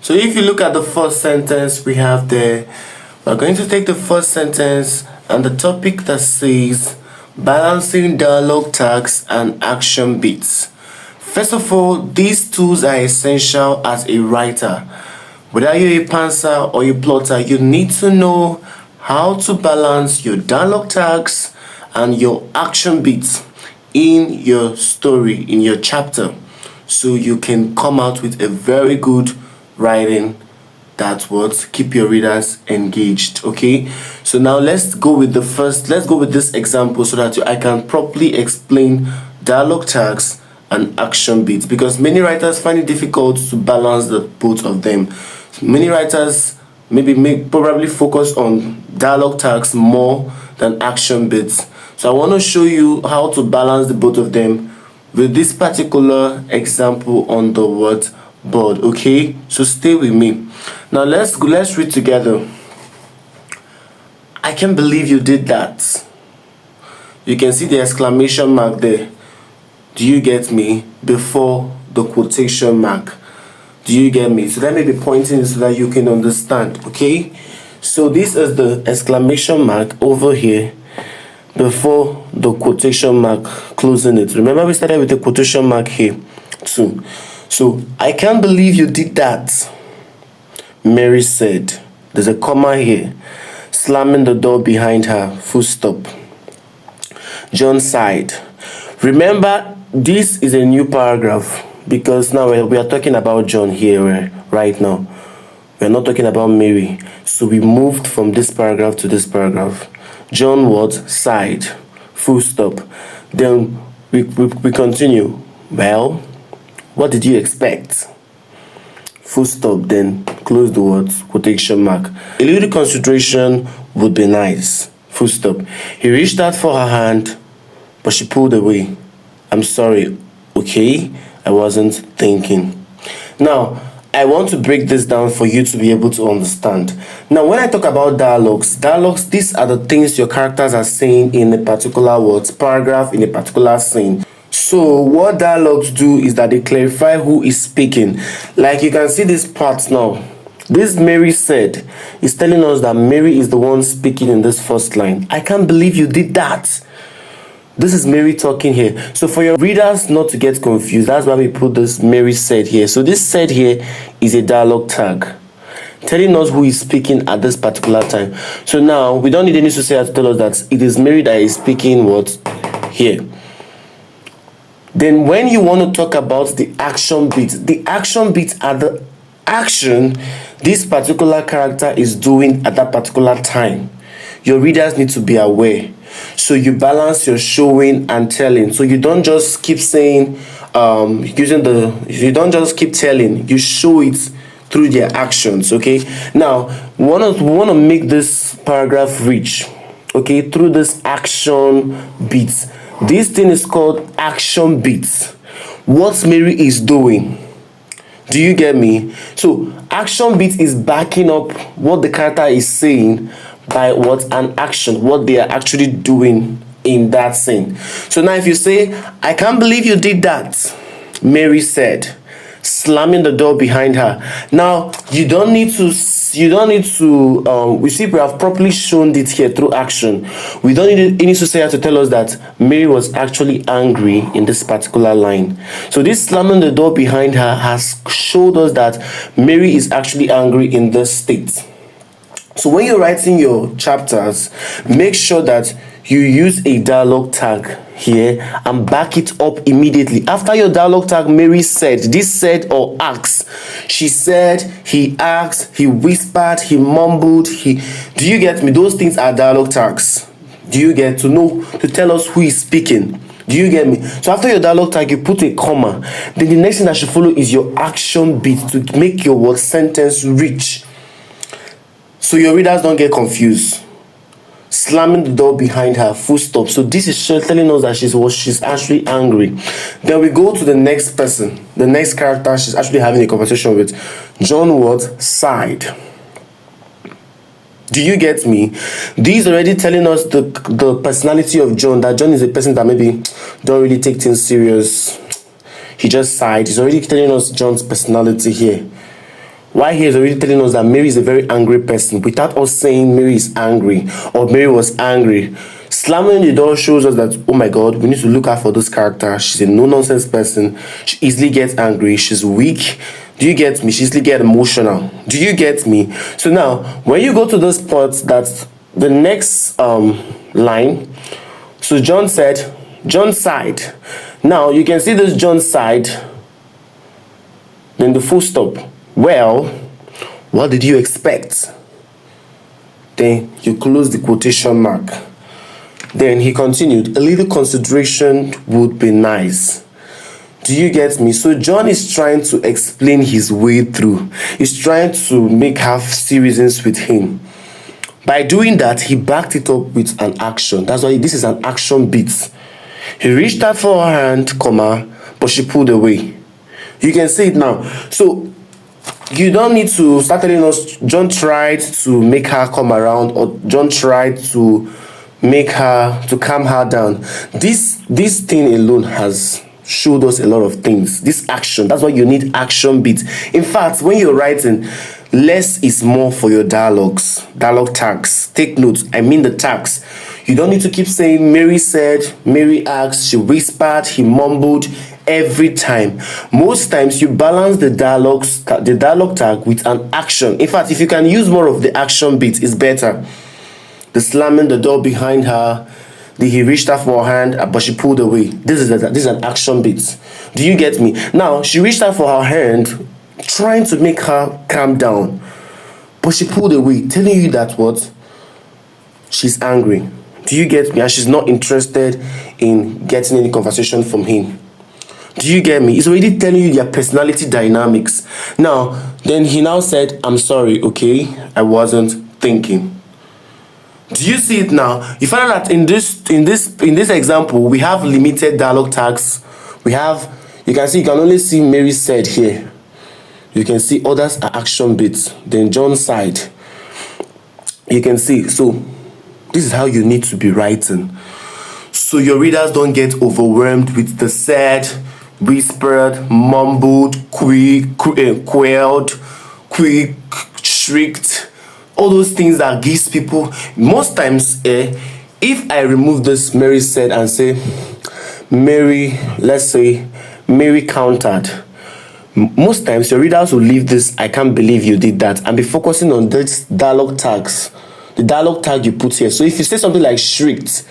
So if you look at the first sentence we have there, we're going to take the first sentence and the topic that says balancing dialogue tags and action beats. First of all, these tools are essential as a writer. Whether you're a pantser or a plotter, you need to know how to balance your dialogue tags and your action beats in your story, in your chapter, so you can come out with a very good writing that would keep your readers engaged. Okay, so now let's go with this example so that I can properly explain dialogue tags and action beats, because many writers find it difficult to balance the both of them. Many writers probably focus on dialogue tags more than action beats. So I want to show you how to balance the both of them with this particular example on the word board. Okay, so stay with me. Now let's read together. I can't believe you did that. You can see the exclamation mark there. Do you get me? Before the quotation mark. Do you get me? So let me be pointing so that you can understand. Okay, so this is the exclamation mark over here before the quotation mark closing it. Remember, we started with the quotation mark here too. So I can't believe you did that, Mary said. There's a comma here, slamming the door behind her, full stop. John sighed. Remember, this is a new paragraph because now we are talking about John here right now. We're not talking about Mary. So we moved from this paragraph to this paragraph. John what? Sighed. Full stop. Then we continue. Well, what did you expect? Full stop. Then close the words. Quotation mark. A little consideration would be nice. Full stop. He reached out for her hand, but she pulled away. I'm sorry. Okay? I wasn't thinking. Now, I want to break this down for you to be able to understand. Now, when I talk about dialogues, these are the things your characters are saying in a particular paragraph, in a particular scene. So what dialogues do is that they clarify who is speaking. Like you can see this part now. This Mary said is telling us that Mary is the one speaking in this first line. I can't believe you did that. This is Mary talking here. So for your readers not to get confused, that's why we put this Mary said here. So this said here is a dialogue tag telling us who is speaking at this particular time. So now we don't need any soothsayer to tell us that it is Mary that is speaking what? Here. Then when you want to talk about the action beats are the action this particular character is doing at that particular time. Your readers need to be aware. So you balance your showing and telling. So you don't just keep saying, you don't just keep telling, you show it through their actions. Okay. Now, we want to make this paragraph rich. Okay, through this action beats. This thing is called action beats. What Mary is doing. Do you get me? So action beat is backing up what the character is saying by what an action, what they are actually doing in that scene. So now if you say, I can't believe you did that, Mary said, slamming the door behind her. Now you don't need to we see we have properly shown it here through action. We don't need any soothsayer to tell us that Mary was actually angry in this particular line. So this slamming the door behind her has showed us that Mary is actually angry in this state. So when you're writing your chapters, make sure that you use a dialogue tag here and back it up immediately. After your dialogue tag, Mary said, this said or asked. She said, he asked, he whispered, he mumbled, do you get me? Those things are dialogue tags. Do you get to tell us who is speaking? Do you get me? So after your dialogue tag, you put a comma. Then the next thing that should follow is your action beat to make your word sentence rich. So your readers don't get confused. Slamming the door behind her, full stop. So this is telling us that she's actually angry. Then we go to the next person, the next character she's actually having a conversation with. John what? Sighed. Do you get me? This is already telling us the personality of John, that John is a person that maybe don't really take things serious. He just sighed. He's already telling us John's personality here. Why here is already telling us that Mary is a very angry person without us saying Mary is angry or Mary was angry. Slamming the door shows us that, oh my God, we need to look out for this character. She's a no-nonsense person. She easily gets angry. She's weak. Do you get me? She easily gets emotional. Do you get me? So now, when you go to this part, that's the next line. So John sighed. Now, you can see this John sighed. Then the full stop. Well, what did you expect? Then you close the quotation mark. Then he continued, a little consideration would be nice. Do you get me? So John is trying to explain his way through. He's trying to have reasons with him. By doing that, he backed it up with an action. That's why this is an action bit. He reached out for her hand, but she pulled away. You can see it now. So you don't need to start telling us John tried to make her come around, or John tried to calm her down. This thing alone has showed us a lot of things. This action, that's why you need action beats. In fact, when you're writing, less is more for your dialogue tags. Take notes. I mean the tags. You don't need to keep saying Mary said, Mary asked, she whispered, he mumbled every time. Most times you balance the dialogue tag with an action. In fact, if you can use more of the action bit, it's better. The slamming the door behind her, he reached out for her hand, but she pulled away. This is an action bit. Do you get me? Now, she reached out for her hand, trying to make her calm down, but she pulled away, telling you that what? She's angry. Do you get me? And she's not interested in getting any conversation from him. Do you get me? It's already telling you their personality dynamics. Now, then he now said, I'm sorry, okay? I wasn't thinking. Do you see it now? You find out that in this example, we have limited dialogue tags. You can only see Mary said here. You can see others are action bits. Then John's side. You can see. So this is how you need to be writing. So your readers don't get overwhelmed with the said, whispered, mumbled, quailed, quick, shrieked, all those things that gives people. Most times, if I remove this Mary said and say Mary, let's say Mary countered, most times your readers will leave this I can't believe you did that and be focusing on this dialogue tags, the dialogue tag you put here. So if you say something like shrieked,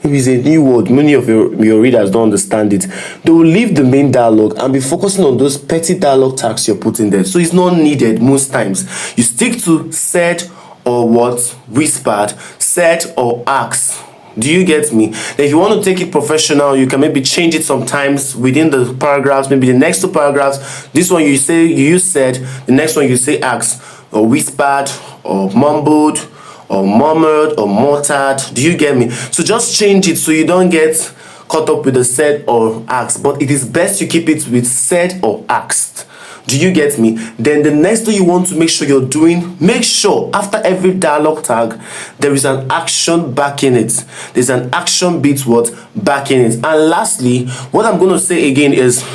maybe it's a new word, many of your readers don't understand it, they will leave the main dialogue and be focusing on those petty dialogue tags you're putting there. So it's not needed most times. You stick to said or what, whispered, said or asked. Do you get me? Then if you want to take it professional, you can maybe change it sometimes within the paragraphs. Maybe the next two paragraphs, this one you use said, the next one you say asked, or whispered, or mumbled, or murmured, or muttered. Do you get me? So just change it so you don't get caught up with the said or asked. But it is best you keep it with said or asked. Do you get me? Then the next thing you want to make sure you're doing, make sure after every dialogue tag, there is an action backing it. There's an action bit backing it. And lastly, what I'm going to say again is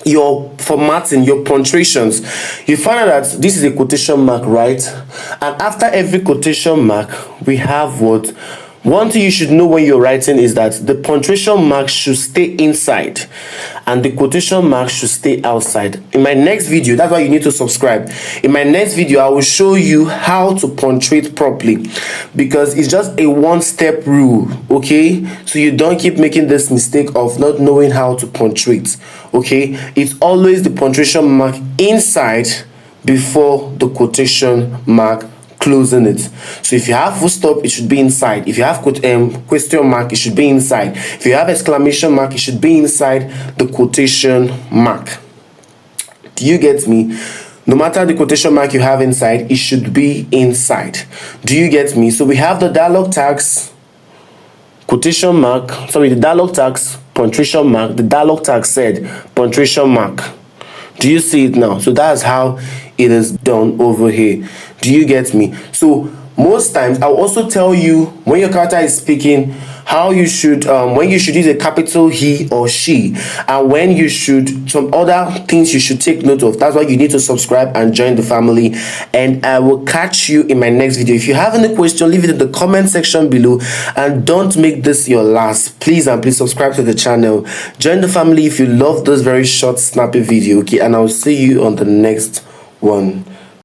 your formatting, your punctuations. You find out that this is a quotation mark, right? And after every quotation mark, we have what? One thing you should know when you're writing is that the punctuation mark should stay inside and the quotation mark should stay outside. In my next video, that's why you need to subscribe. In my next video, I will show you how to punctuate properly because it's just a one-step rule, okay? So you don't keep making this mistake of not knowing how to punctuate, okay? It's always the punctuation mark inside before the quotation mark closing it. So if you have full stop, it should be inside. If you have question mark, it should be inside. If you have exclamation mark, it should be inside the quotation mark. Do you get me? No matter the quotation mark you have inside, it should be inside. Do you get me? So we have the dialogue tags, quotation mark, the dialogue tags, punctuation mark, the dialogue tag said, punctuation mark. Do you see it now? So that's how it is done over here. Do you get me? So most times I'll also tell you when your character is speaking how you should when you should use a capital he or she, and when you should, some other things you should take note of. That's why you need to subscribe and join the family, and I will catch you in my next video. If you have any question, leave it in the comment section below, and don't make this your last. Please and please subscribe to the channel, join the family if you love this very short snappy video. Okay, and I'll see you on the next one.